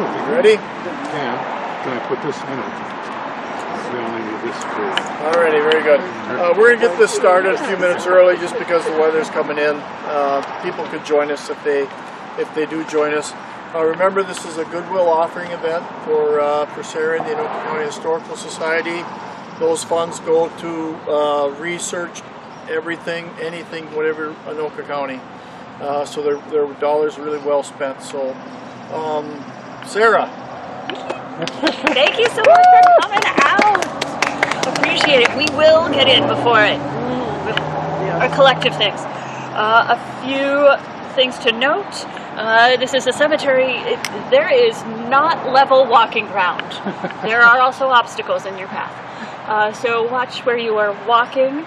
You ready? Can I put this in? We only need this for... Alrighty, very good. We're going to get this started a few minutes early just because the weather's coming in. People could join us if they do join us. Remember, this is a goodwill offering event for Sarah and the Anoka County Historical Society. Those funds go to research everything, anything, whatever Anoka County. So their dollars are really well spent. So, Sarah. Thank you so much for coming out. Appreciate it. We will get in before it. Our collective things. A few things to note. This is a cemetery. There is not level walking ground. There are also obstacles in your path. So watch where you are walking.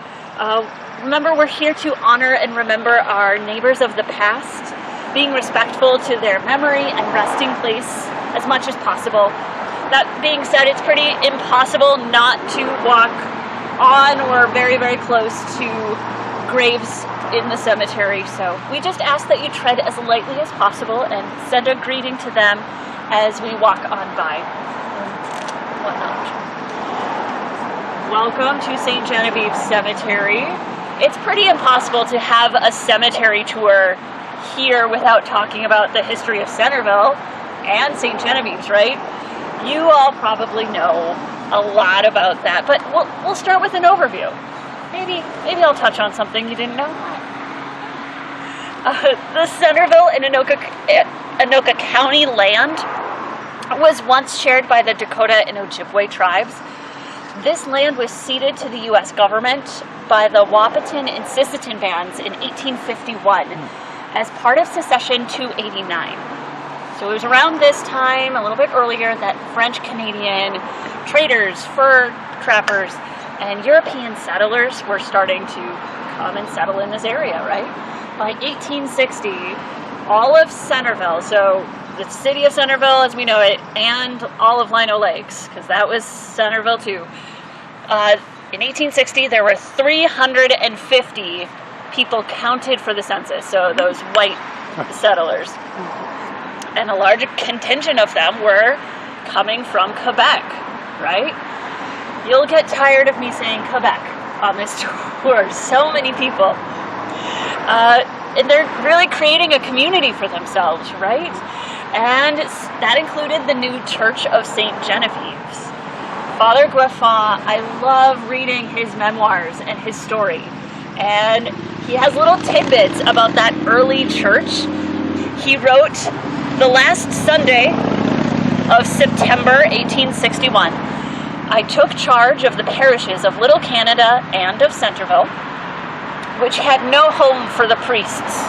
Remember, we're here to honor and remember our neighbors of the past, being respectful to their memory and resting place as much as possible. That being said, it's pretty impossible not to walk on or very, very close to graves in the cemetery. So we just ask that you tread as lightly as possible and send a greeting to them as we walk on by and whatnot. Welcome to St. Genevieve Cemetery. It's pretty impossible to have a cemetery tour here without talking about the history of Centerville and St. Genevieve's, right? You all probably know a lot about that, but we'll start with an overview. Maybe I'll touch on something you didn't know. The Centerville and Anoka County land was once shared by the Dakota and Ojibwe tribes. This land was ceded to the U.S. government by the Wahpeton and Sisseton bands in 1851 as part of Secession 289. So it was around this time, a little bit earlier, that French-Canadian traders, fur trappers, and European settlers were starting to come and settle in this area, right? By 1860, all of Centerville, so the city of Centerville as we know it, and all of Lino Lakes, because that was Centerville too. In 1860, there were 350 people counted for the census, so those white settlers. And a large contingent of them were coming from Quebec, right? You'll get tired of me saying Quebec on this tour. So many people. And they're really creating a community for themselves, right? And that included the new Church of St. Genevieve's. Father Gueffin, I love reading his memoirs and his story. And he has little tidbits about that early church. He wrote, the last Sunday of September 1861, I took charge of the parishes of Little Canada and of Centerville, which had no home for the priests.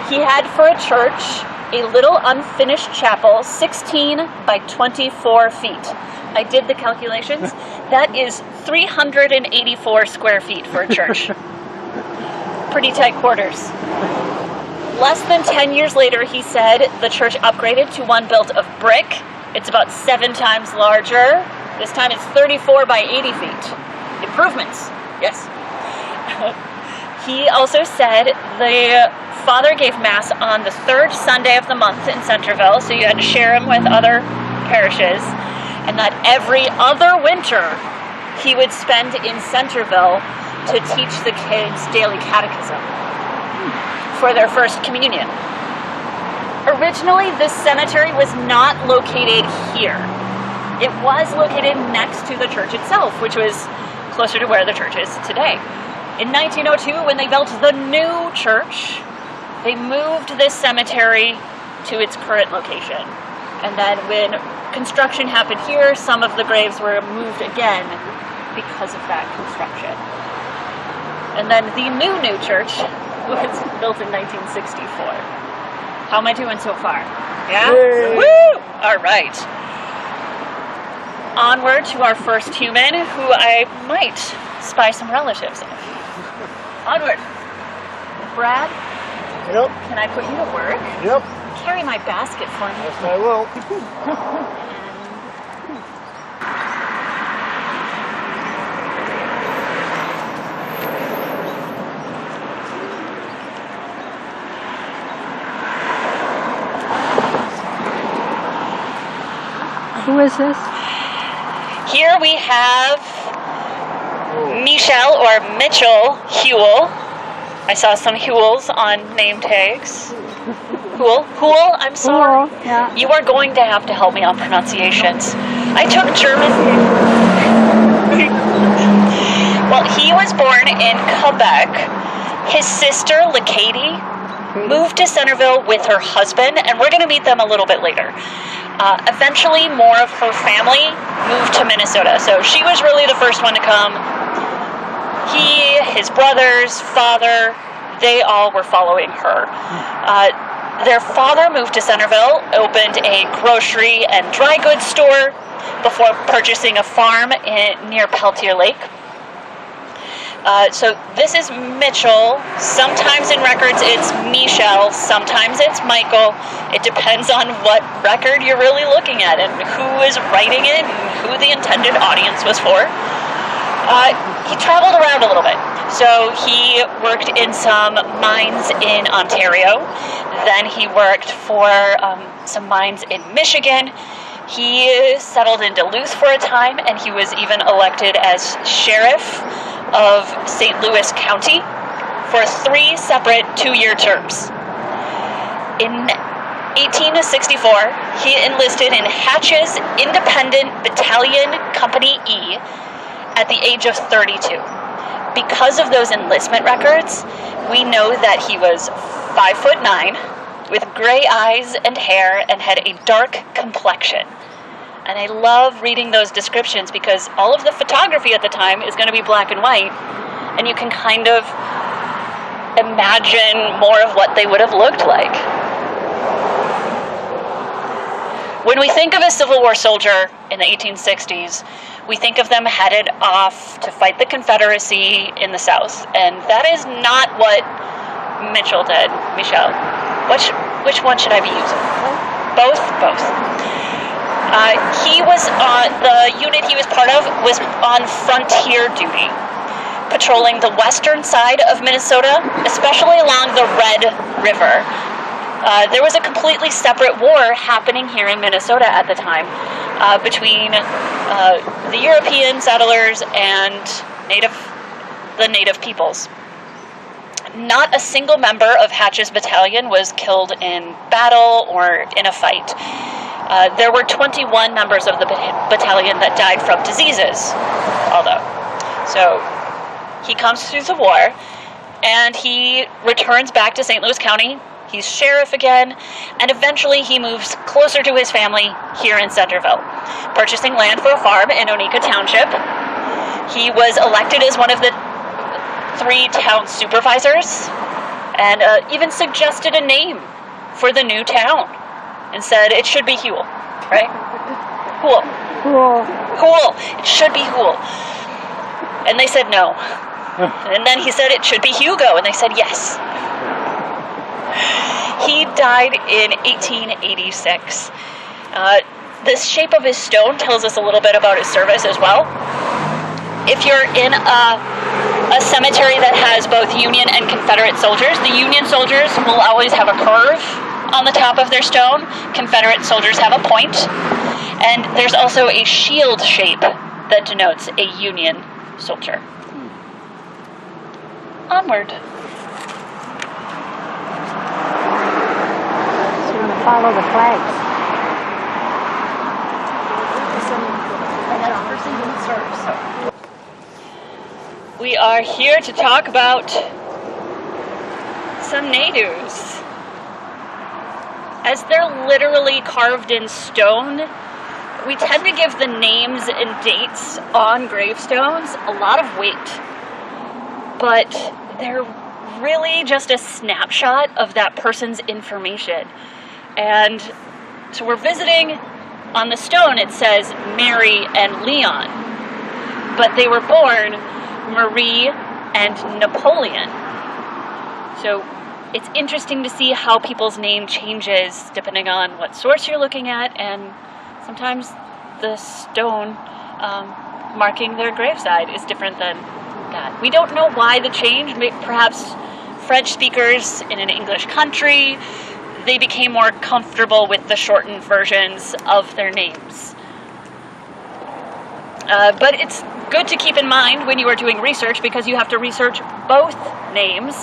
He had for a church a little unfinished chapel, 16 by 24 feet. I did the calculations. That is 384 square feet for a church. Pretty tight quarters. Less than 10 years later, he said, the church upgraded to one built of brick. It's about 7 times larger. This time it's 34 by 80 feet. Improvements, yes. He also said the father gave mass on the 3rd Sunday of the month in Centerville, so you had to share him with other parishes, and that every other winter he would spend in Centerville to teach the kids daily catechism for their first communion. Originally, this cemetery was not located here. It was located next to the church itself, which was closer to where the church is today. In 1902, when they built the new church, they moved this cemetery to its current location. And then when construction happened here, some of the graves were moved again because of that construction. And then the new church was built in 1964. How am I doing so far? Yeah? Yay. Woo! All right. Onward to our first human, who I might spy some relatives of. Onward. Brad? Yep. Can I put you to work? Yep. Carry my basket for me. Yes, I will. Who is this? Here we have Michelle or Mitchell Huell. I saw some Huels on name tags. Huell, I'm sorry. Huell, yeah. You are going to have to help me on pronunciations. I took German. Well, he was born in Quebec. His sister, Lacady, moved to Centerville with her husband, and we're going to meet them a little bit later. Eventually, more of her family moved to Minnesota, so she was really the first one to come. He, his brothers, father, they all were following her. Their father moved to Centerville, opened a grocery and dry goods store before purchasing a farm near Peltier Lake. So this is Mitchell. Sometimes in records it's Michelle, sometimes it's Michael. It depends on what record you're really looking at and who is writing it and who the intended audience was for. He traveled around a little bit. So he worked in some mines in Ontario. Then he worked for some mines in Michigan. He settled in Duluth for a time, and he was even elected as sheriff of St. Louis County for 3 separate 2-year terms. In 1864, he enlisted in Hatch's Independent Battalion Company E at the age of 32. Because of those enlistment records, we know that he was 5'9", with gray eyes and hair, and had a dark complexion. And I love reading those descriptions because all of the photography at the time is going to be black and white, and you can kind of imagine more of what they would have looked like. When we think of a Civil War soldier in the 1860s, we think of them headed off to fight the Confederacy in the South, and that is not what Mitchell did. Michelle, which one should I be using? Both? Both. He was the unit he was part of was on frontier duty, patrolling the western side of Minnesota, especially along the Red River. There was a completely separate war happening here in Minnesota at the time between the European settlers and the native peoples. Not a single member of Hatch's battalion was killed in battle or in a fight. There were 21 members of the battalion that died from diseases, although. So he comes through the war, and he returns back to St. Louis County. He's sheriff again, and eventually he moves closer to his family here in Centerville, purchasing land for a farm in Oneika Township. He was elected as one of the 3 town supervisors, and even suggested a name for the new town, and said it should be Huell, right? Huell. Huell. It should be Huell. And they said no. And then he said it should be Hugo, and they said yes. He died in 1886. The shape of his stone tells us a little bit about his service as well. If you're in a cemetery that has both Union and Confederate soldiers, the Union soldiers will always have a curve on the top of their stone. Confederate soldiers have a point. And there's also a shield shape that denotes a Union soldier. Onward. Follow the flags. We are here to talk about some natives. As they're literally carved in stone, we tend to give the names and dates on gravestones a lot of weight. But they're really just a snapshot of that person's information. And so we're visiting on the stone, it says Mary and Leon, but they were born Marie and Napoleon. So it's interesting to see how people's name changes depending on what source you're looking at, and sometimes the stone marking their graveside is different than that. We don't know why the change. Perhaps French speakers in an English country, they became more comfortable with the shortened versions of their names. But it's good to keep in mind when you are doing research, because you have to research both names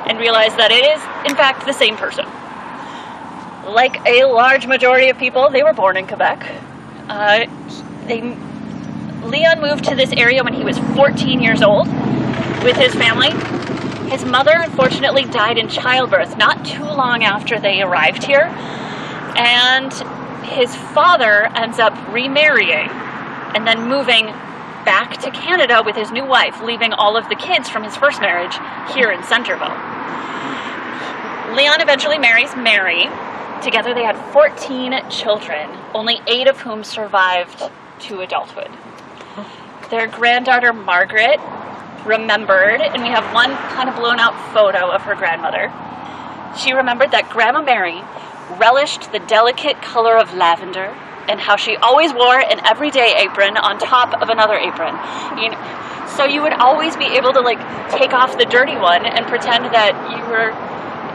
and realize that it is, in fact, the same person. Like a large majority of people, they were born in Quebec. Leon moved to this area when he was 14 years old with his family. His mother, unfortunately, died in childbirth not too long after they arrived here. And his father ends up remarrying and then moving back to Canada with his new wife, leaving all of the kids from his first marriage here in Centerville. Leon eventually marries Mary. Together they had 14 children, only 8 of whom survived to adulthood. Their granddaughter Margaret remembered, and we have one kind of blown out photo of her grandmother. She remembered that Grandma Mary relished the delicate color of lavender and how she always wore an everyday apron on top of another apron. So you would always be able to take off the dirty one and pretend that you were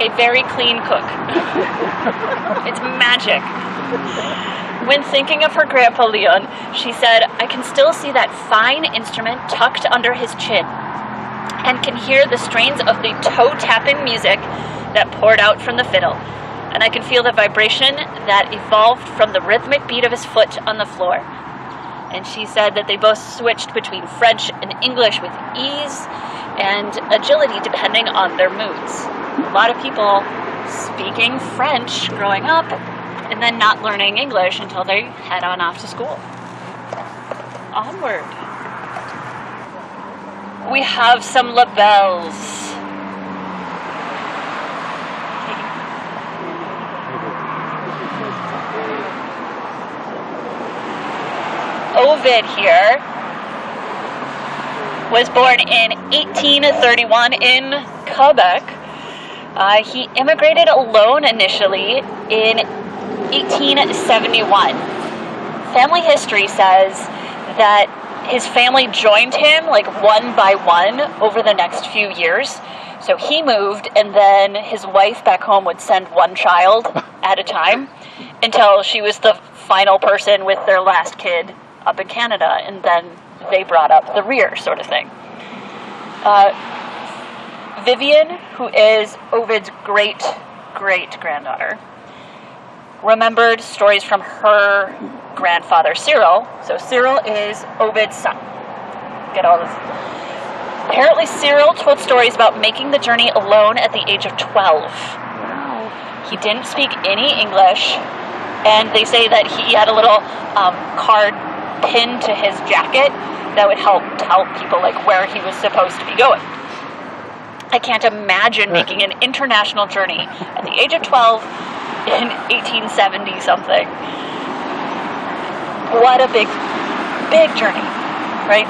a very clean cook. It's magic. When thinking of her grandpa Leon, she said, "I can still see that fine instrument tucked under his chin and can hear the strains of the toe-tapping music that poured out from the fiddle. And I can feel the vibration that evolved from the rhythmic beat of his foot on the floor." And she said that they both switched between French and English with ease and agility depending on their moods. A lot of people speaking French growing up and then not learning English until they head on off to school. Onward. We have some labels. Ovid here was born in 1831 in Quebec. He immigrated alone initially in 1871. Family history says that his family joined him one by one over the next few years. So he moved, and then his wife back home would send one child at a time until she was the final person with their last kid up in Canada, and then they brought up the rear, sort of thing. Vivian, who is Ovid's great-great-granddaughter, remembered stories from her grandfather, Cyril. So Cyril is Ovid's son. Get all this. Apparently, Cyril told stories about making the journey alone at the age of 12. He didn't speak any English, and they say that he had a little card pinned to his jacket that would help tell people where he was supposed to be going. I can't imagine making an international journey at the age of 12 in 1870 something. What a big journey, right?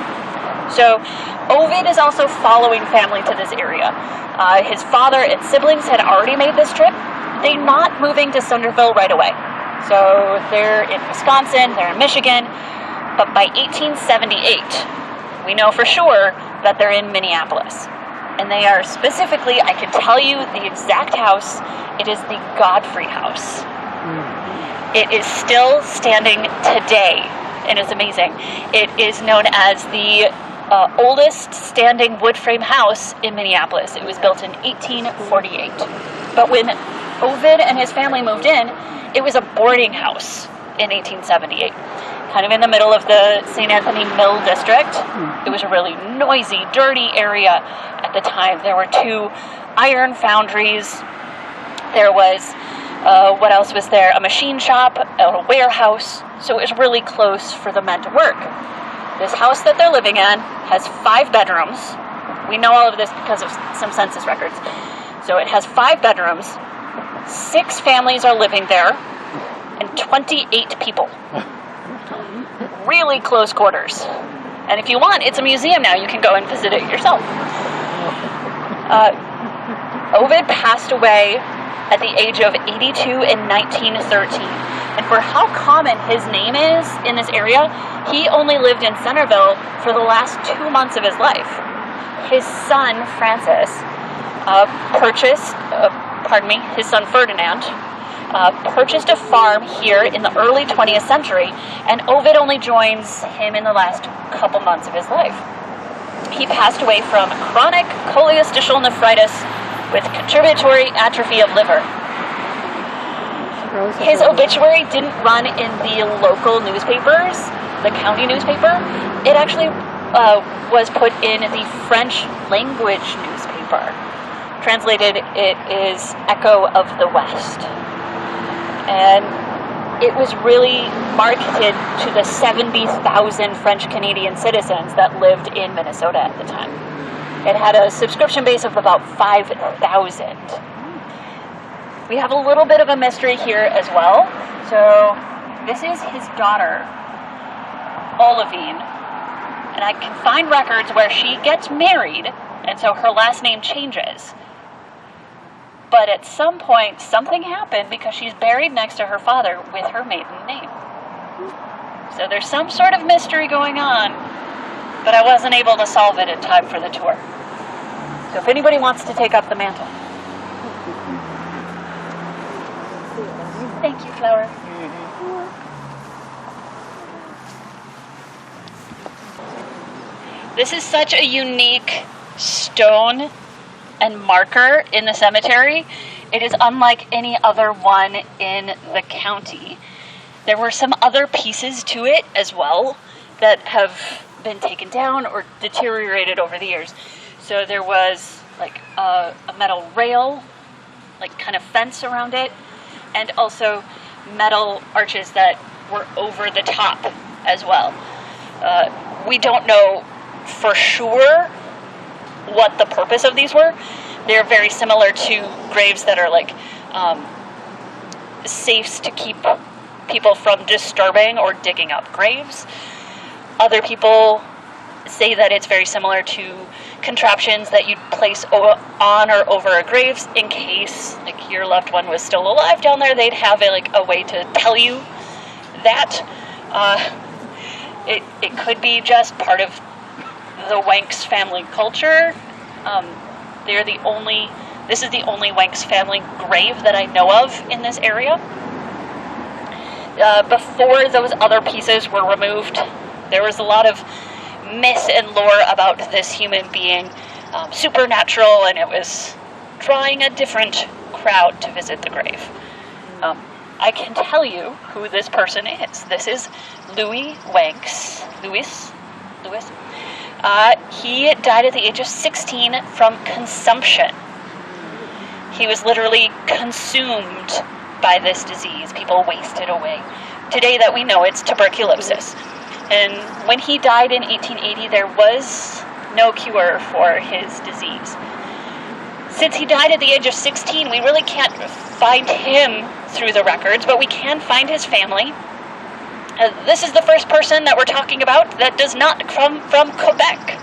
So Ovid is also following family to this area. His father and siblings had already made this trip. They're not moving to Centerville right away. So they're in Wisconsin, they're in Michigan, but by 1878, we know for sure that they're in Minneapolis. And they are specifically, I can tell you the exact house, it is the Godfrey House. It is still standing today, and it's amazing. It is known as the oldest standing wood frame house in Minneapolis. It was built in 1848. But when Ovid and his family moved in, it was a boarding house in 1878. Kind of in the middle of the St. Anthony Mill District. It was a really noisy, dirty area at the time. There were 2 iron foundries. There was, what else was there? A machine shop, a warehouse. So it was really close for the men to work. This house that they're living in has 5 bedrooms. We know all of this because of some census records. So it has 5 bedrooms. 6 families are living there, and 28 people. Really close quarters. And if you want, it's a museum now. You can go and visit it yourself. Ovid passed away at the age of 82 in 1913. And for how common his name is in this area, he only lived in Centerville for the last 2 months of his life. His son, Francis, his son Ferdinand, purchased a farm here in the early 20th century, and Ovid only joins him in the last couple months of his life. He passed away from chronic cholecystial nephritis with contributory atrophy of liver. His obituary didn't run in the local newspapers, the county newspaper. It actually was put in the French language newspaper. Translated, it is Echo of the West. And it was really marketed to the 70,000 French-Canadian citizens that lived in Minnesota at the time. It had a subscription base of about 5,000. We have a little bit of a mystery here as well. So this is his daughter, Olivine, and I can find records where she gets married, and so her last name changes. But at some point, something happened because she's buried next to her father with her maiden name. So there's some sort of mystery going on, but I wasn't able to solve it in time for the tour. So if anybody wants to take up the mantle. Thank you, Flower. This is such a unique stone and marker in the cemetery. It is unlike any other one in the county. There were some other pieces to it as well that have been taken down or deteriorated over the years. So there was like a metal rail, like kind of fence around it, and also metal arches that were over the top as well. We don't know for sure what the purpose of these were. They're very similar to graves that are like safes to keep people from disturbing or digging up graves. Other people say that it's very similar to contraptions that you'd place on or over a graves in case like your loved one was still alive down there. They'd have a way to tell you that. It could be just part of the Wanks family culture. This is the only Wanks family grave that I know of in this area. Before those other pieces were removed, there was a lot of myth and lore about this human being, supernatural, and it was drawing a different crowd to visit the grave. I can tell you who this person is. This is Louis Wanks. Louis? He died at the age of 16 from consumption. He was literally consumed by this disease. People wasted away. Today that we know, it's tuberculosis. And when he died in 1880, there was no cure for his disease. Since he died at the age of 16, we really can't find him through the records, but we can find his family. This is the first person that we're talking about that does not come from Quebec.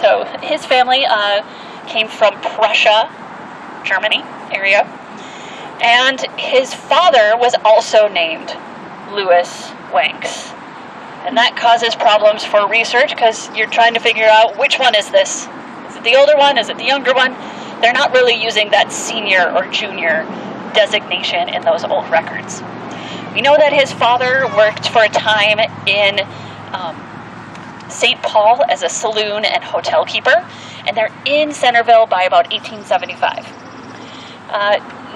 So his family came from Prussia, Germany area, and his father was also named Louis Wanks. And that causes problems for research because you're trying to figure out which one is this. Is it the older one? Is it the younger one? They're not really using that senior or junior designation in those old records. We know that his father worked for a time in St. Paul as a saloon and hotel keeper, and they're in Centerville by about 1875.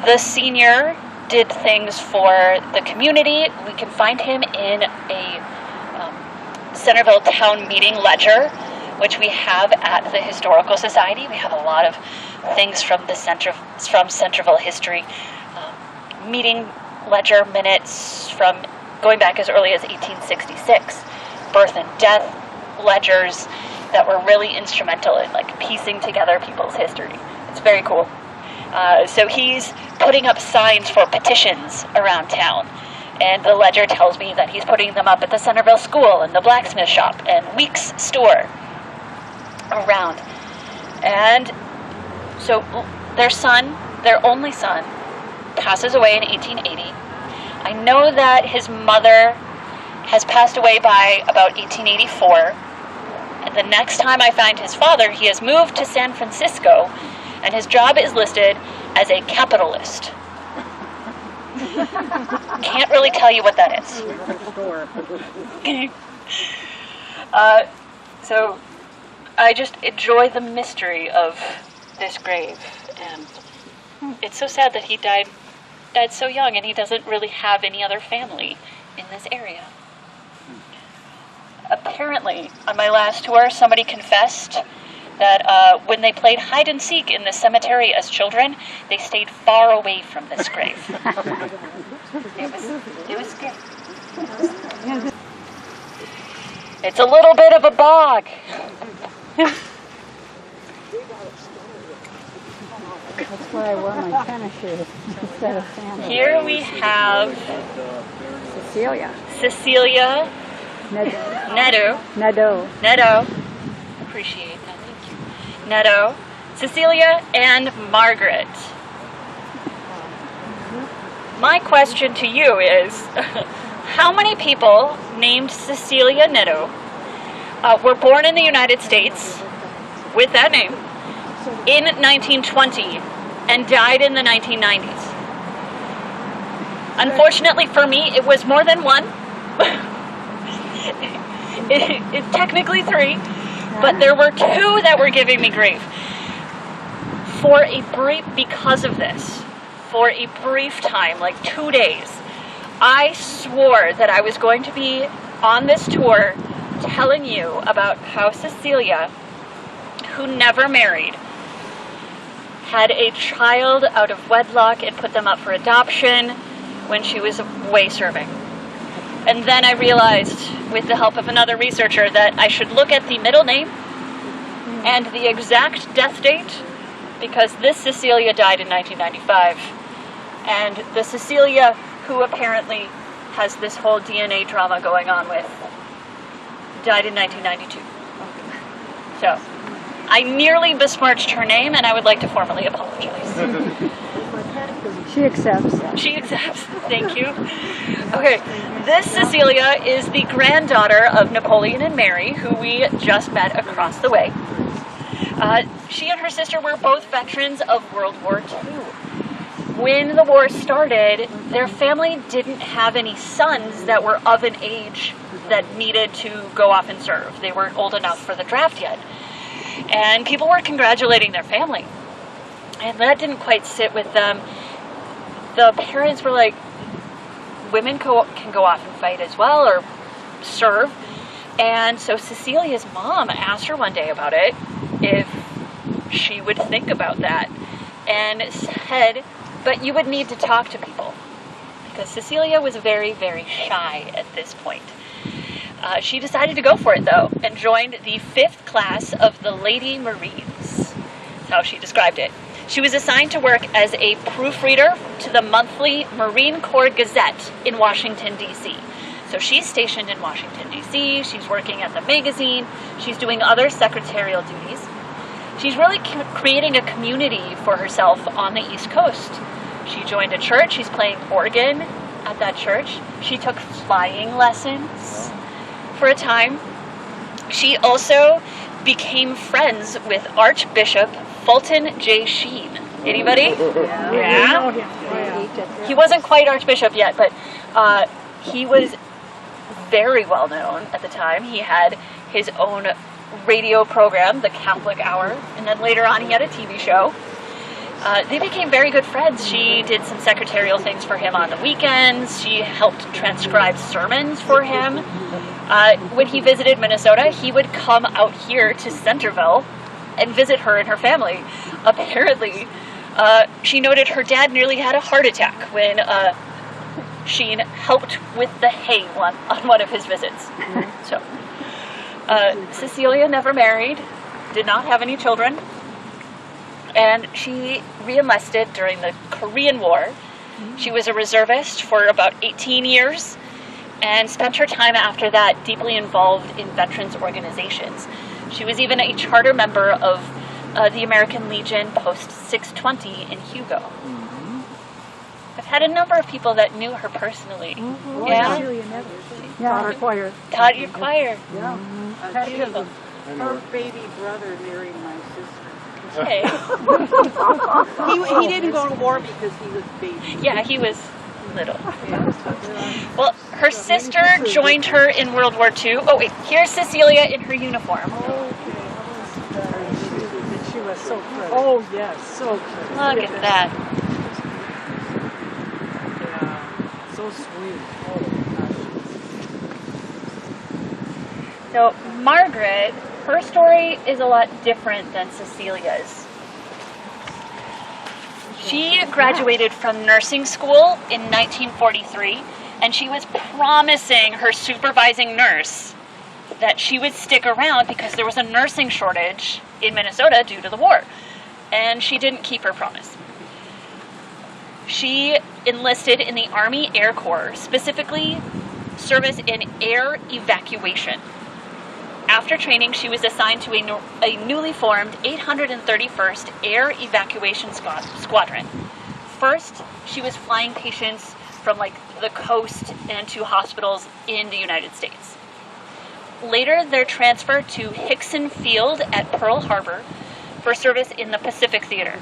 The senior did things for the community. We can find him in a Centerville Town Meeting Ledger, which we have at the Historical Society. We have a lot of things from Centerville history. Meeting ledger minutes from going back as early as 1866. Birth and death ledgers that were really instrumental in piecing together people's history. It's very cool. So he's putting up signs for petitions around town. And the ledger tells me that he's putting them up at the Centerville School and the blacksmith shop and Weeks store around. And so their only son, passes away in 1880. I know that his mother has passed away by about 1884. And the next time I find his father, he has moved to San Francisco, and his job is listed as a capitalist. Can't really tell you what that is. So I just enjoy the mystery of this grave, and it's so sad that he died so young, and he doesn't really have any other family in this area. Apparently, on my last tour, somebody confessed that when they played hide and seek in the cemetery as children, they stayed far away from this grave. It was scary. It's a little bit of a bog. That's why I wore my tennis shoes instead of sandals. Here we have Cecilia Neto. Appreciate that, thank you. Neto, Cecilia, and Margaret. My question to you is, how many people named Cecilia Neto were born in the United States with that name in 1920 and died in the 1990s? Unfortunately for me, it was more than one. It's technically 3, but there were 2 that were giving me grief. Because of this, for a brief time, like 2 days, I swore that I was going to be on this tour telling you about how Cecilia, who never married, had a child out of wedlock and put them up for adoption when she was away serving. And then I realized, with the help of another researcher, that I should look at the middle name and the exact death date, because this Cecilia died in 1995. And the Cecilia who apparently has this whole DNA drama going on with died in 1992. So, I nearly besmirched her name, and I would like to formally apologize. She accepts. She accepts. Thank you. Okay, this Cecilia is the granddaughter of Napoleon and Mary, who we just met across the way. She and her sister were both veterans of World War II. When the war started, their family didn't have any sons that were of an age that needed to go off and serve. They weren't old enough for the draft yet. And people were congratulating their family. And that didn't quite sit with them. The parents were like, women can go off and fight as well, or serve. And so Cecilia's mom asked her one day about it, if she would think about that, and said, but you would need to talk to people. Because Cecilia was very, very shy at this point. She decided to go for it, though, and joined the 5th class of the Lady Marines. That's how she described it. She was assigned to work as a proofreader to the monthly Marine Corps Gazette in Washington, D.C. So she's stationed in Washington, D.C., she's working at the magazine, she's doing other secretarial duties. She's really creating a community for herself on the East Coast. She joined a church, she's playing organ at that church. She took flying lessons for a time. She also became friends with Archbishop Fulton J. Sheen. Anybody? Yeah. He wasn't quite Archbishop yet, but he was very well known at the time. He had his own radio program, The Catholic Hour, and then later on he had a TV show. They became very good friends. She did some secretarial things for him on the weekends. She helped transcribe sermons for him. When he visited Minnesota, he would come out here to Centerville and visit her and her family. Apparently, she noted her dad nearly had a heart attack when Sheen helped with the hay on one of his visits. So, Cecilia never married, did not have any children, and she re-enlisted during the Korean War. She was a reservist for about 18 years and spent her time after that deeply involved in veterans organizations. She was even a charter member of the American Legion Post 620 in Hugo. I've had a number of people that knew her personally. Yeah? Taught her choir. Taught your choir. Yeah. Beautiful. Her baby brother married my sister. Okay. He didn't go to war because he was baby. Yeah, he was little. Well, her sister joined her in World War II. Oh wait, here's Cecilia in her uniform. She was so pretty. Oh, yes, so pretty. Look at that. Yeah, so sweet. Oh, gosh. So Margaret, her story is a lot different than Cecilia's. She graduated from nursing school in 1943, and she was promising her supervising nurse that she would stick around because there was a nursing shortage in Minnesota due to the war. And she didn't keep her promise. She enlisted in the Army Air Corps, specifically service in air evacuation. After training, she was assigned to a newly formed 831st Air Evacuation Squadron. First, she was flying patients from the coast and to hospitals in the United States. Later, they're transferred to Hickson Field at Pearl Harbor for service in the Pacific Theater.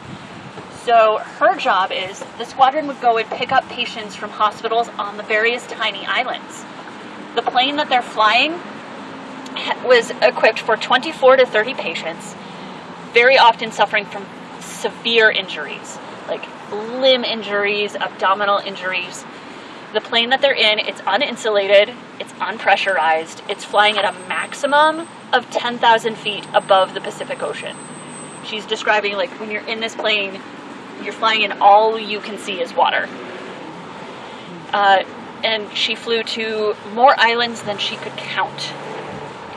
So her job is the squadron would go and pick up patients from hospitals on the various tiny islands. The plane that they're flying was equipped for 24 to 30 patients, very often suffering from severe injuries, like limb injuries, abdominal injuries. The plane that they're in, it's uninsulated, it's unpressurized, it's flying at a maximum of 10,000 feet above the Pacific Ocean. She's describing when you're in this plane, you're flying and all you can see is water. And she flew to more islands than she could count.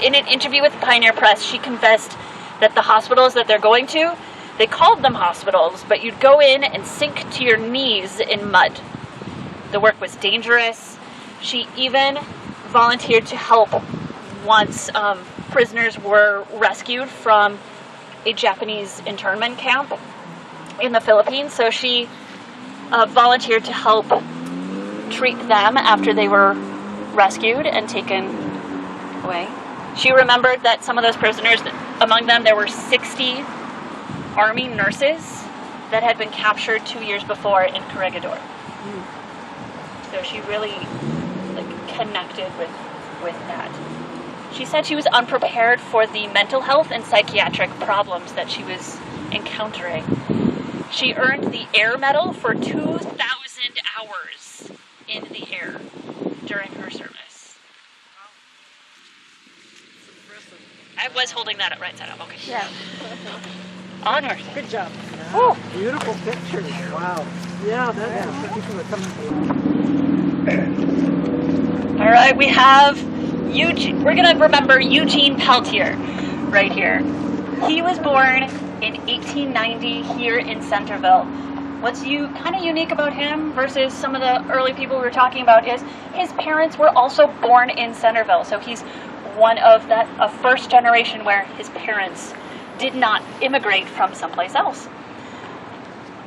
In an interview with Pioneer Press, she confessed that the hospitals that they're going to, they called them hospitals, but you'd go in and sink to your knees in mud. The work was dangerous. She even volunteered to help once prisoners were rescued from a Japanese internment camp in the Philippines. So she volunteered to help treat them after they were rescued and taken away. She remembered that some of those prisoners, among them there were 60 Army nurses that had been captured 2 years before in Corregidor. So she really connected with that. She said she was unprepared for the mental health and psychiatric problems that she was encountering. She earned the Air Medal for 2,000 hours in the air during her service. I was holding that up right side up. Okay. Yeah. Onward. Good job. Oh, Beautiful pictures. Wow. Yeah, that's people are coming to. all right, we have Eugene. We're going to remember Eugene Peltier right here. He was born in 1890 here in Centerville. What's kind of unique about him versus some of the early people we were talking about is his parents were also born in Centerville. So he's one of a first generation where his parents did not immigrate from someplace else.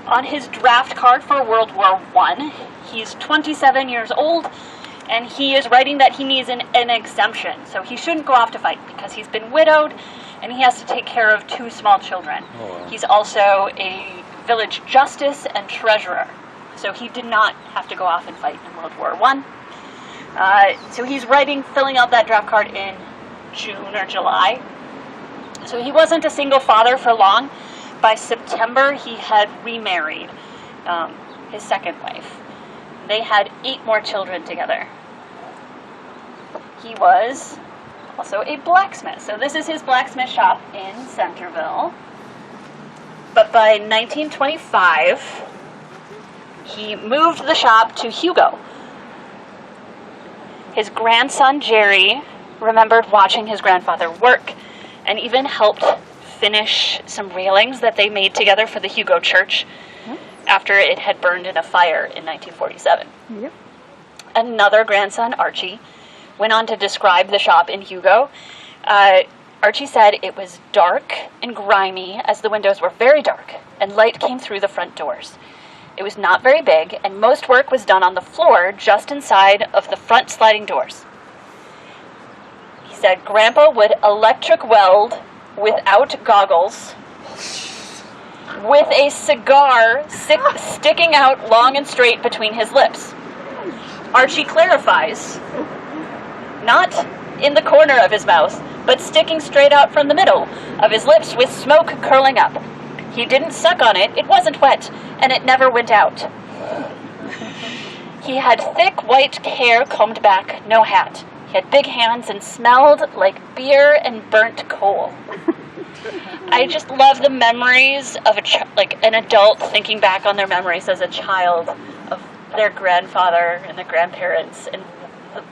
On his draft card for World War I, he's 27 years old, and he is writing that he needs an exemption. So he shouldn't go off to fight because he's been widowed, and he has to take care of 2 small children. Oh, wow. He's also a village justice and treasurer, so he did not have to go off and fight in World War I. So he's filling out that draft card in June or July. So he wasn't a single father for long. By September, he had remarried his second wife. They had 8 more children together. He was also a blacksmith. So this is his blacksmith shop in Centerville. But by 1925, he moved the shop to Hugo. His grandson, Jerry, remembered watching his grandfather work and even helped finish some railings that they made together for the Hugo Church after it had burned in a fire in 1947. Yep. Another grandson, Archie, went on to describe the shop in Hugo. Archie said it was dark and grimy as the windows were very dark and light came through the front doors. It was not very big, and most work was done on the floor just inside of the front sliding doors. He said Grandpa would electric weld without goggles, with a cigar sticking out long and straight between his lips. Archie clarifies, not in the corner of his mouth, but sticking straight out from the middle of his lips with smoke curling up. He didn't suck on it, it wasn't wet, and it never went out. He had thick white hair combed back, no hat. He had big hands and smelled like beer and burnt coal. I just love the memories of an adult thinking back on their memories as a child of their grandfather and their grandparents and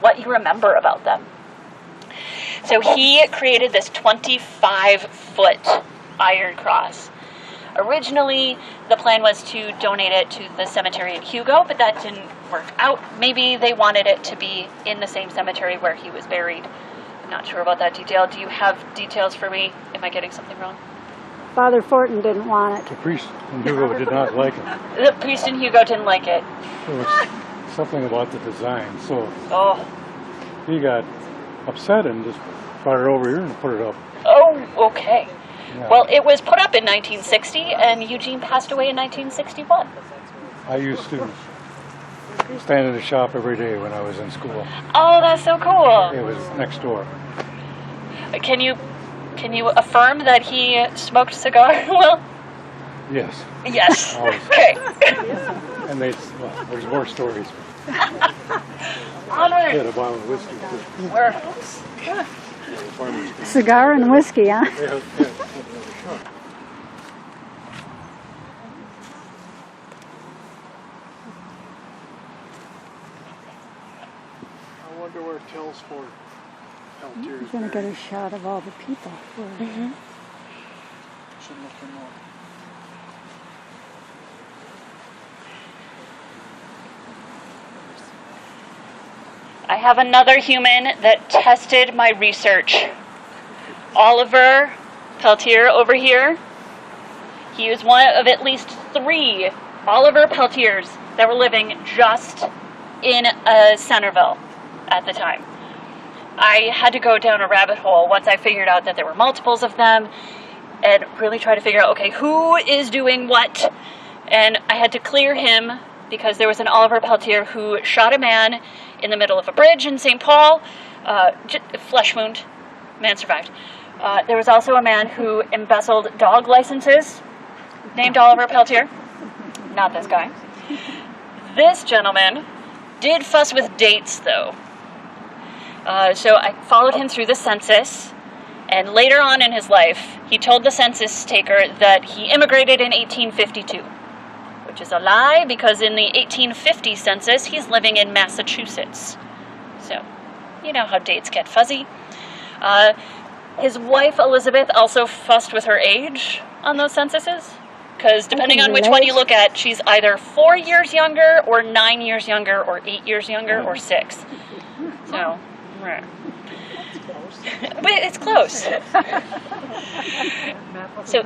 what you remember about them. So he created this 25-foot iron cross. Originally, the plan was to donate it to the cemetery in Hugo, but that didn't work out. Maybe they wanted it to be in the same cemetery where he was buried. I'm not sure about that detail. Do you have details for me? Am I getting something wrong? Father Fortin didn't want it. The priest in Hugo did not like it. The priest in Hugo didn't like it. There was something about the design, so he got upset and just brought it over here and put it up. Oh, okay. Yeah. Well, it was put up in 1960, and Eugene passed away in 1961. I used to stand in the shop every day when I was in school. Oh, that's so cool. It was next door. Can you affirm that he smoked cigar? Well, Yes. yes. Always. Okay. And there's more stories. Onward. Had a bottle of whiskey too. We're Cigar and whiskey, huh? Yeah. I wonder where Till's for Peltier We're is going to get buried. a shot of all the people. Should look him up. I have another human that tested my research. Oliver Peltier over here. He was one of at least 3 Oliver Peltiers that were living just in Centerville at the time. I had to go down a rabbit hole once I figured out that there were multiples of them and really try to figure out, okay, who is doing what? And I had to clear him because there was an Oliver Peltier who shot a man in the middle of a bridge in St. Paul, flesh wound, man survived. There was also a man who embezzled dog licenses, named Oliver Peltier. Not this guy. This gentleman did fuss with dates, though. So I followed him through the census, and later on in his life, he told the census taker that he immigrated in 1852, which is a lie, because in the 1850 census, he's living in Massachusetts. So, you know how dates get fuzzy. His wife, Elizabeth, also fussed with her age on those censuses, because depending on which one you look at, she's either 4 years younger, or 9 years younger, or 8 years younger, or 6. So, but it's close. So,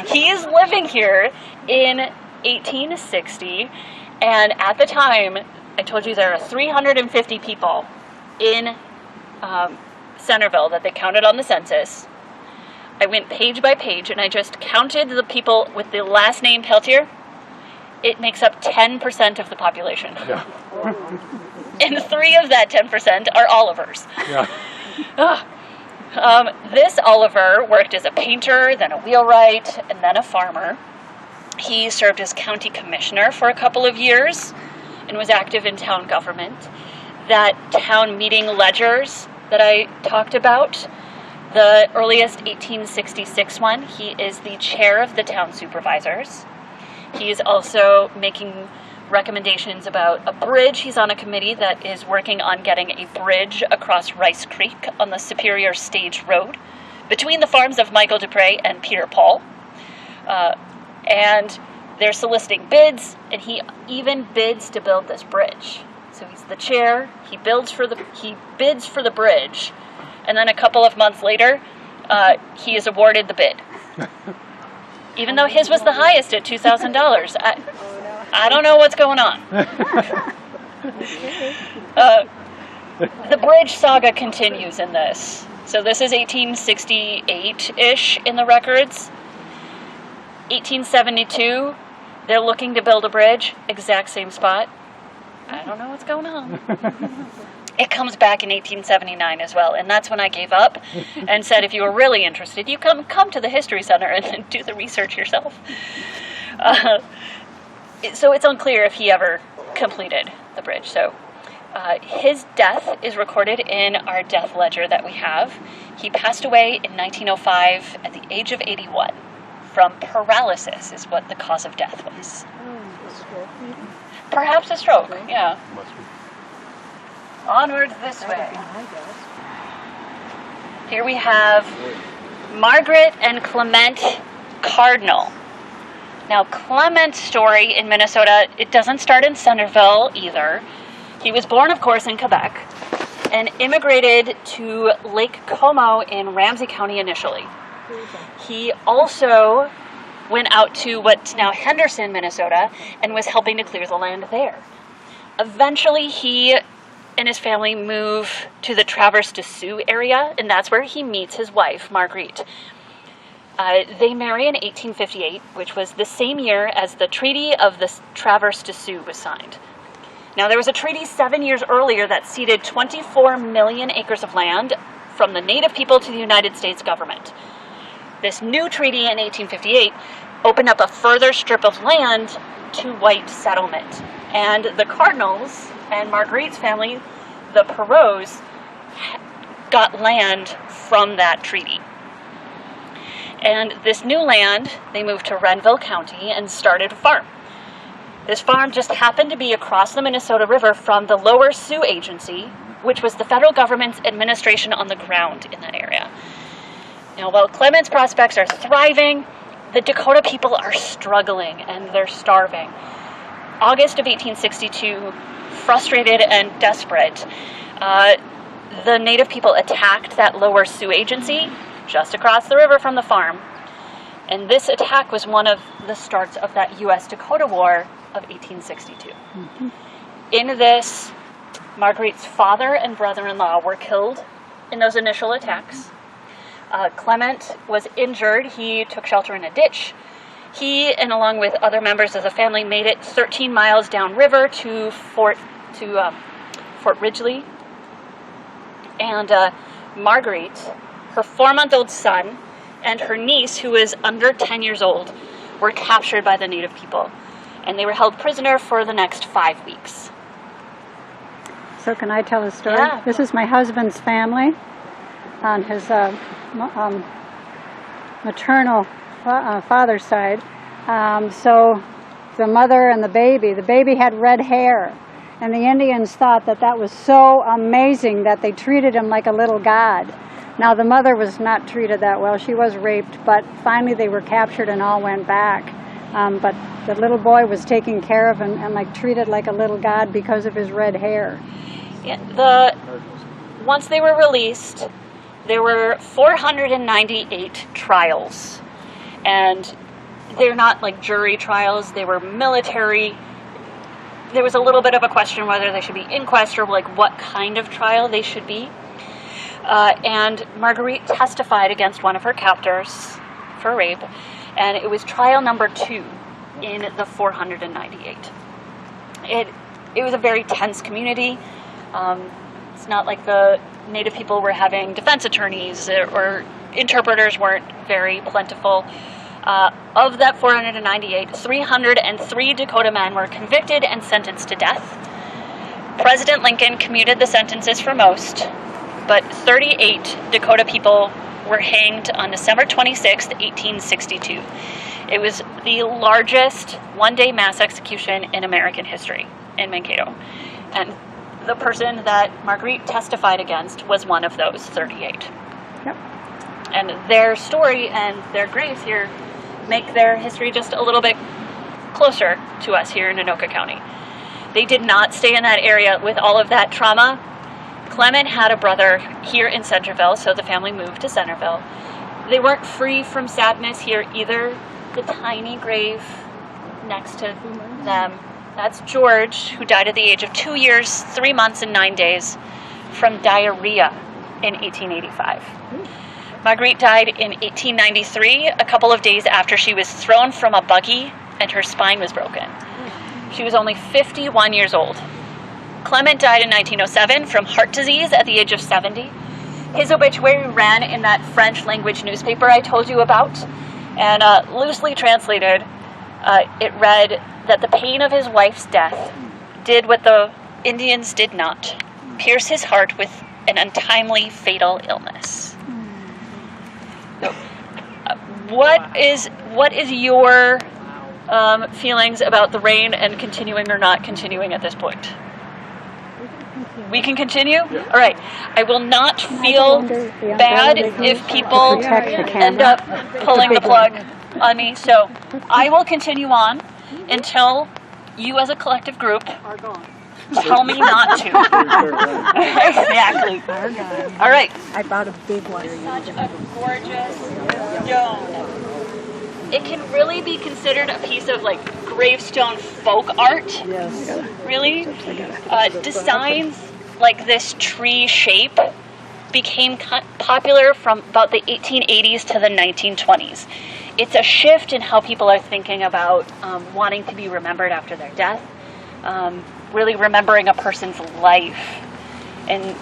he is living here in 1860, and at the time, I told you there are 350 people in Centerville that they counted on the census. I went page by page, and I just counted the people with the last name Peltier. It makes up 10% of the population. Yeah. And 3 of that 10% are Olivers. Yeah. This Oliver worked as a painter, then a wheelwright, and then a farmer. He served as county commissioner for a couple of years and was active in town government. That town meeting ledgers that I talked about, the earliest 1866 one, he is the chair of the town supervisors. He is also making recommendations about a bridge. He's on a committee that is working on getting a bridge across Rice Creek on the Superior Stage Road between the farms of Michael Dupre and Peter Paul. And they're soliciting bids, and he even bids to build this bridge. So he's the chair, he bids for the bridge, and then a couple of months later, he is awarded the bid. Even though his was the highest at $2,000. I don't know what's going on. The bridge saga continues in this. So this is 1868-ish in the records. 1872, they're looking to build a bridge, exact same spot. I don't know what's going on. It comes back in 1879 as well, and that's when I gave up and said, if you were really interested, you come to the History Center and do the research yourself. So it's unclear if he ever completed the bridge. So his death is recorded in our death ledger that we have. He passed away in 1905 at the age of 81 from paralysis is what the cause of death was. Perhaps a stroke, yeah. Onward this way. Here we have Margaret and Clement Cardinal. Now, Clement's story in Minnesota, it doesn't start in Centerville either. He was born, of course, in Quebec and immigrated to Lake Como in Ramsey County initially. He also went out to what's now Henderson, Minnesota, and was helping to clear the land there. Eventually, he and his family move to the Traverse des Sioux area, and that's where he meets his wife, Marguerite. They marry in 1858, which was the same year as the Treaty of the Traverse des Sioux was signed. Now, there was a treaty 7 years earlier that ceded 24 million acres of land from the native people to the United States government. This new treaty in 1858 opened up a further strip of land to white settlement. And the Cardinals and Marguerite's family, the Perrots, got land from that treaty. And this new land, they moved to Renville County and started a farm. This farm just happened to be across the Minnesota River from the Lower Sioux Agency, which was the federal government's administration on the ground in that area. Now, while Clement's prospects are thriving, the Dakota people are struggling and they're starving. August of 1862, frustrated and desperate, the native people attacked that Lower Sioux Agency just across the river from the farm. And this attack was one of the starts of that U.S.-Dakota War of 1862. Mm-hmm. In this, Marguerite's father and brother-in-law were killed in those initial attacks. Clement was injured. He took shelter in a ditch. He, and along with other members of the family, made it 13 miles downriver to Fort Ridgely. And Marguerite, her 4-month-old son, and her niece, who was under 10 years old, were captured by the native people. And they were held prisoner for the next 5 weeks. So can I tell a story? Yeah. This is my husband's family on his maternal father's side. So the mother and the baby had red hair. And the Indians thought that that was so amazing that they treated him like a little god. Now, the mother was not treated that well. She was raped, but finally they were captured and all went back. But the little boy was taken care of and like treated like a little god because of his red hair. Yeah, once they were released, there were 498 trials. And they're not like jury trials, they were military. There was a little bit of a question whether they should be inquest or like what kind of trial they should be. And Marguerite testified against one of her captors for rape, and it was trial number 2 in the 498. It was a very tense community. It's not like the native people were having defense attorneys or interpreters weren't very plentiful. Of that 498, 303 Dakota men were convicted and sentenced to death. President Lincoln commuted the sentences for most, but 38 Dakota people were hanged on December 26, 1862. It was the largest one-day mass execution in American history in Mankato. And the person that Marguerite testified against was one of those 38. Yep. And their story and their graves here make their history just a little bit closer to us here in Anoka County. They did not stay in that area with all of that trauma. Clement had a brother here in Centerville, so the family moved to Centerville. They weren't free from sadness here either. The tiny grave next to them, that's George, who died at the age of 2 years, 3 months, and 9 days from diarrhea in 1885. Marguerite died in 1893, a couple of days after she was thrown from a buggy and her spine was broken. She was only 51 years old. Clement died in 1907 from heart disease at the age of 70. His obituary ran in that French language newspaper I told you about, and loosely translated, it read that the pain of his wife's death did what the Indians did not, pierce his heart with an untimely fatal illness. So, what is your feelings about the rain and continuing or not continuing at this point? We can continue? Yeah. All right. I will not feel bad if people end up pulling the plug on me. So I will continue on until you as a collective group tell me not to. Exactly. All right. I bought a big one. Such a gorgeous stone. It can really be considered a piece of like gravestone folk art. Yes. Really. Designs like this tree shape became popular from about the 1880s to the 1920s. It's a shift in how people are thinking about wanting to be remembered after their death, really remembering a person's life in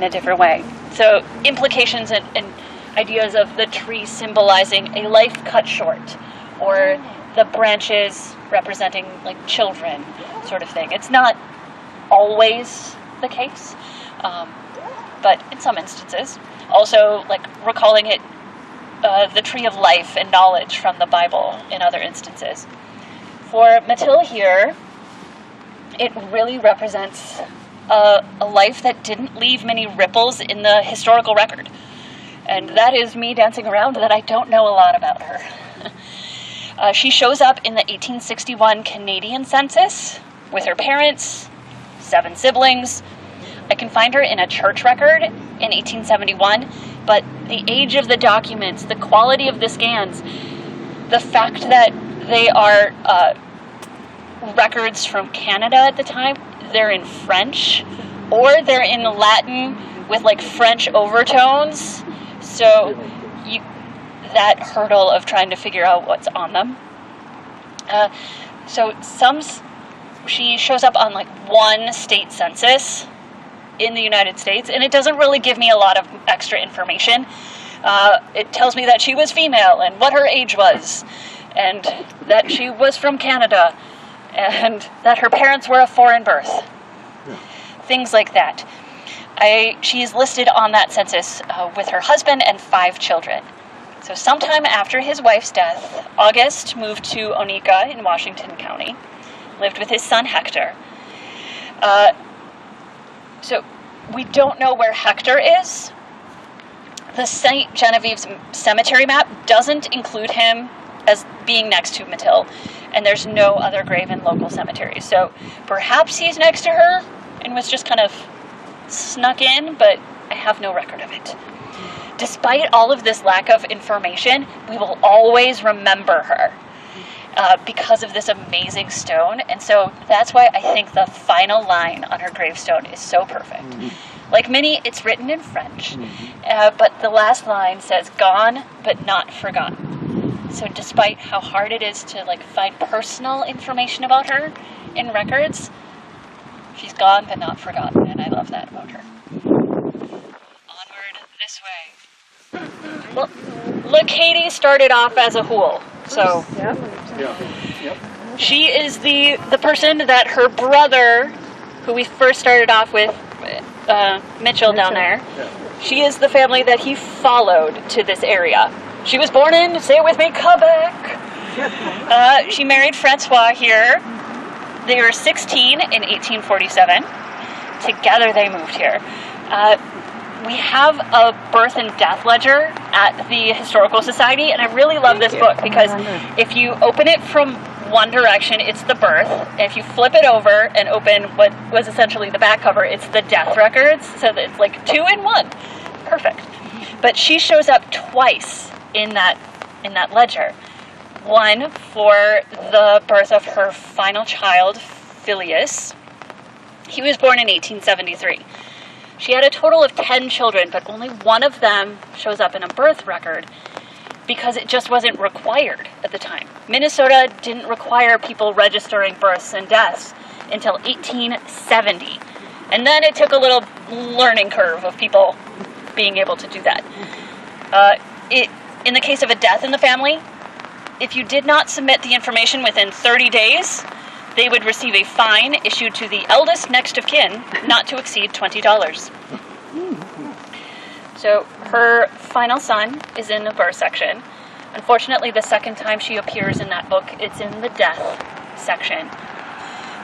a different way. So implications and ideas of the tree symbolizing a life cut short, or the branches representing like children, sort of thing. It's not always the case, but in some instances. Also, like recalling it, the tree of life and knowledge from the Bible in other instances. For Mathilde here, it really represents a life that didn't leave many ripples in the historical record. And that is me dancing around that I don't know a lot about her. She shows up in the 1861 Canadian census with her parents, 7 siblings. I can find her in a church record in 1871, but the age of the documents, the quality of the scans, the fact that they are records from Canada at the time, they're in French, or they're in Latin with like French overtones. So that hurdle of trying to figure out what's on them. She shows up on like one state census in the United States, and it doesn't really give me a lot of extra information. It tells me that she was female and what her age was, and that she was from Canada, and that her parents were of foreign birth. Yeah. Things like that. She's listed on that census with her husband and 5 children. So sometime after his wife's death, August moved to Oneika in Washington County, lived with his son Hector. So we don't know where Hector is. The St. Genevieve Cemetery map doesn't include him as being next to Mathilde, and there's no other grave in local cemeteries. So perhaps he's next to her and was just kind of snuck in, but I have no record of it. Despite all of this lack of information, we will always remember her because of this amazing stone. And so that's why I think the final line on her gravestone is so perfect. Mm-hmm. Like many, it's written in French, but the last line says, "Gone but not forgotten." So despite how hard it is to like find personal information about her in records, she's gone but not forgotten, and I love that about her. Onward this way. Well, look, Katie started off as a hool, so she is the person that her brother, who we first started off with, Mitchell down there, she is the family that he followed to this area. She was born in, say it with me, Quebec. She married Francois here. They were 16 in 1847. Together they moved here. We have a birth and death ledger at the Historical Society, and I really love this book because if you open it from one direction, it's the birth. If you flip it over and open what was essentially the back cover, it's the death records. So that it's like 2 in 1. Perfect. But she shows up twice in that ledger. One for the birth of her final child, Phileas. He was born in 1873. She had a total of 10 children, but only one of them shows up in a birth record because it just wasn't required at the time. Minnesota didn't require people registering births and deaths until 1870. And then it took a little learning curve of people being able to do that. In the case of a death in the family, if you did not submit the information within 30 days, they would receive a fine issued to the eldest next of kin, not to exceed $20. So her final son is in the birth section. Unfortunately, the second time she appears in that book, it's in the death section.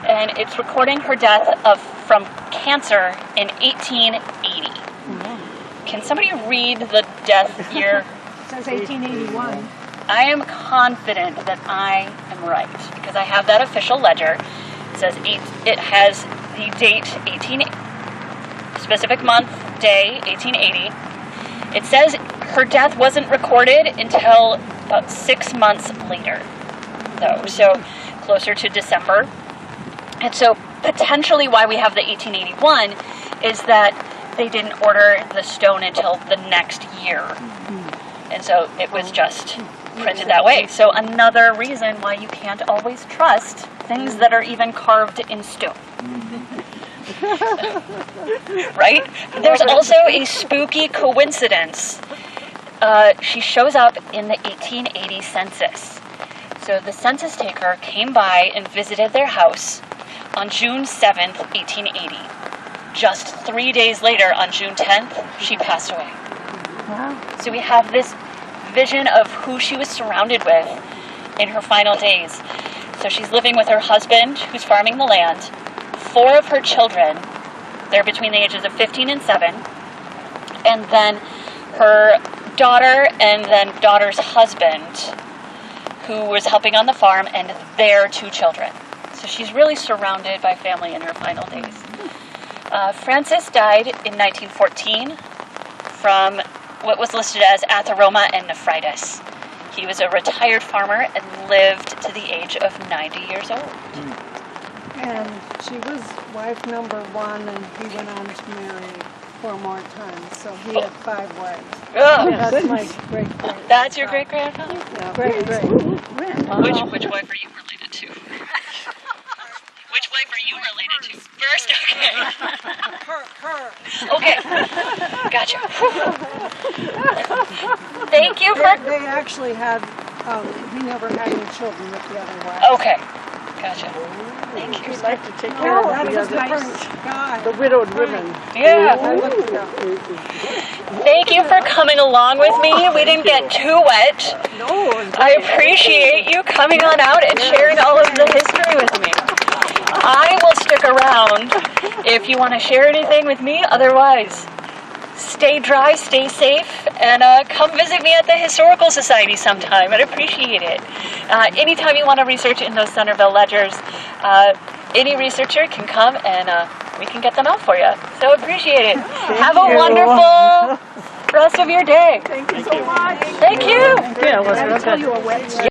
And it's recording her death from cancer in 1880. Can somebody read the death year? It says 1881. I am confident that I am right because I have that official ledger. It says it has the date specific month, day 1880. It says her death wasn't recorded until about 6 months later, though, so closer to December. And so potentially why we have the 1881 is that they didn't order the stone until the next year. And so it was just printed that way. So another reason why you can't always trust things that are even carved in stone. Right? There's also a spooky coincidence. She shows up in the 1880 census. So the census taker came by and visited their house on June 7th, 1880. Just 3 days later, on June 10th, she passed away. Wow. So we have this vision of who she was surrounded with in her final days. So she's living with her husband, who's farming the land, 4 of her children, they're between the ages of 15 and 7, and then her daughter and then daughter's husband, who was helping on the farm, and their 2 children. So she's really surrounded by family in her final days. Francis died in 1914 from what was listed as atheroma and nephritis. He was a retired farmer and lived to the age of 90 years old. And she was wife number 1, and he went on to marry 4 more times. So he had 5 wives. Oh, That's my great-grandfather. that's your great-grandfather? Yeah, great. Which wife are you related to? Which wife are you related to? First, okay. Her. Okay, gotcha. Thank you for... They actually had, he never had any children with the other wife. Okay, gotcha. Thank you. We'd like to take care That of the was other, nice guy. the widowed women. Yeah. I looked it up. Thank you for coming along with me. We didn't get too wet. No, I appreciate you coming on out and sharing all of the history with me. I will stick around if you want to share anything with me. Otherwise, stay dry, stay safe, and come visit me at the Historical Society sometime. I'd appreciate it. Anytime you want to research in those Centerville ledgers, any researcher can come and we can get them out for you. So appreciate it. Have a wonderful rest of your day. thank you so much. Thank you. Yeah, it was real good.